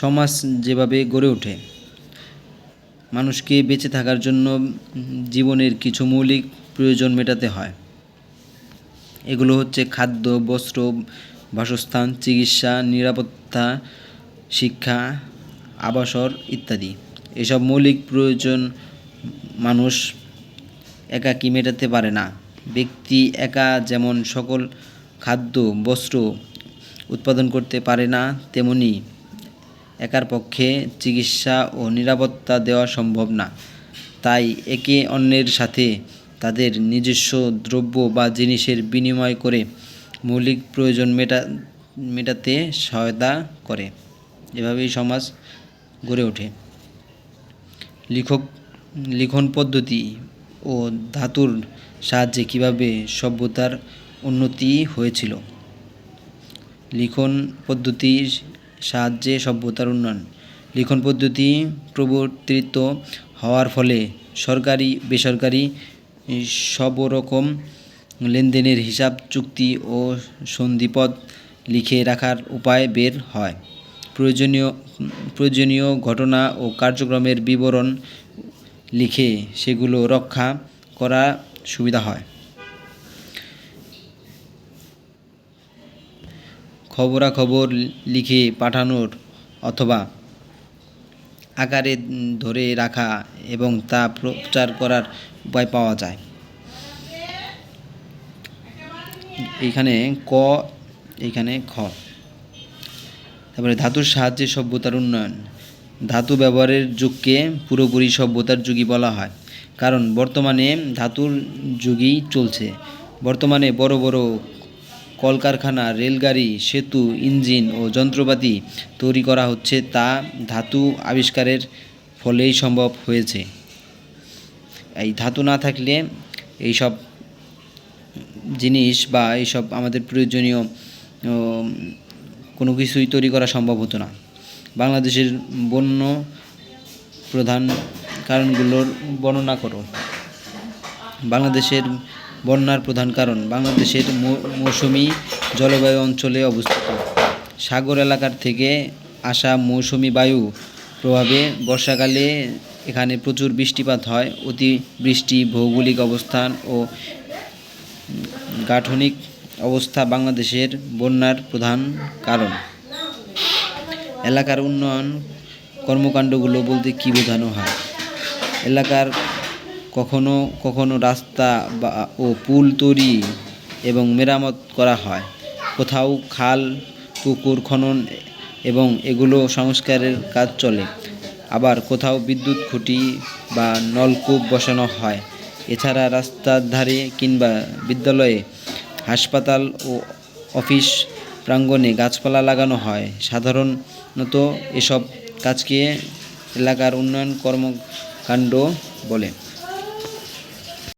সমাজ যেভাবে গড়ে ওঠে। মানুষকে বেঁচে থাকার জন্য জীবনের কিছু মৌলিক প্রয়োজন মেটাতে হয়। এগুলো হচ্ছে খাদ্য, বস্ত্র, বাসস্থান, চিকিৎসা, নিরাপত্তা, শিক্ষা, আবাসন ইত্যাদি। এসব মৌলিক প্রয়োজন মানুষ একাকী মেটাতে পারে না। ব্যক্তি একা যেমন সকল খাদ্য, বস্ত্র উৎপাদন করতে পারে না, তেমনি একার পক্ষে চিকিৎসা ও নিরাপত্তা দেওয়া সম্ভব না। তাই একে অন্যের সাথে তাদের নিজস্ব দ্রব্য বা জিনিসের বিনিময় করে মৌলিক প্রয়োজন মেটাতে সহায়তা করে। এভাবেই সমাজ গড়ে ওঠে। লিখন পদ্ধতি ও ধাতুর সাহায্যে কীভাবে সভ্যতার উন্নতি হয়েছিল। লিখন পদ্ধতির সাহায্যে সভ্যতার উন্নয়ন। লিখন পদ্ধতি প্রবর্তিত হওয়ার ফলে সরকারি, বেসরকারি সব রকম লেনদেনের হিসাব, চুক্তি ও সন্ধিপত্র লিখে রাখার উপায় বের হয়। প্রয়োজনীয় ঘটনা ও কার্যক্রমের বিবরণ লিখে সেগুলো রক্ষা করা সুবিধা হয়। খবরাখবর লিখে পাঠানোর অথবা আকারে ধরে রাখা এবং তা প্রচার করার উপায় পাওয়া যায়। এইখানে খ। তারপরে ধাতুর সাহায্যে সভ্যতার উন্নয়ন। ধাতু ব্যবহারের যুগকে পুরোপুরি সভ্যতার যুগই বলা হয়, কারণ বর্তমানে ধাতুর যুগই চলছে। বর্তমানে বড় বড় কলকারখানা, রেলগাড়ি, সেতু, ইঞ্জিন ও যন্ত্রপাতি তৈরি করা হচ্ছে, তা ধাতু আবিষ্কারের ফলেই সম্ভব হয়েছে। এই ধাতু না থাকলে এইসব জিনিস বা এইসব আমাদের প্রয়োজনীয় কোনো কিছুই তৈরি করা সম্ভব হতো না। বাংলাদেশের বন্য প্রধান কারণগুলোর বর্ণনা করো। বাংলাদেশের বন্যার প্রধান কারণ। বাংলাদেশের মৌসুমী জলবায়ু অঞ্চলে অবস্থিত। সাগর এলাকার থেকে আসা মৌসুমী বায়ু প্রভাবে বর্ষাকালে এখানে প্রচুর বৃষ্টিপাত হয়। অতিবৃষ্টি, ভৌগোলিক অবস্থান ও গাঠনিক অবস্থা বাংলাদেশের বন্যার প্রধান কারণ। এলাকার উন্নয়ন কর্মকাণ্ডগুলো বলতে কী বোঝানো হয়? এলাকার কখনো কখনো রাস্তা ও পুল তৈরি এবং মেরামত করা হয়। কোথাও খাল, পুকুর খনন এবং এগুলো সংস্কারের কাজ চলে। আবার কোথাও বিদ্যুৎ খুঁটি বা নলকূপ বসানো হয়। এছাড়া রাস্তার ধারে কিংবা বিদ্যালয়ে, হাসপাতাল ও অফিস প্রাঙ্গণে গাছপালা লাগানো হয়। সাধারণত এসব কাজকে এলাকার উন্নয়ন কর্মকাণ্ড বলে।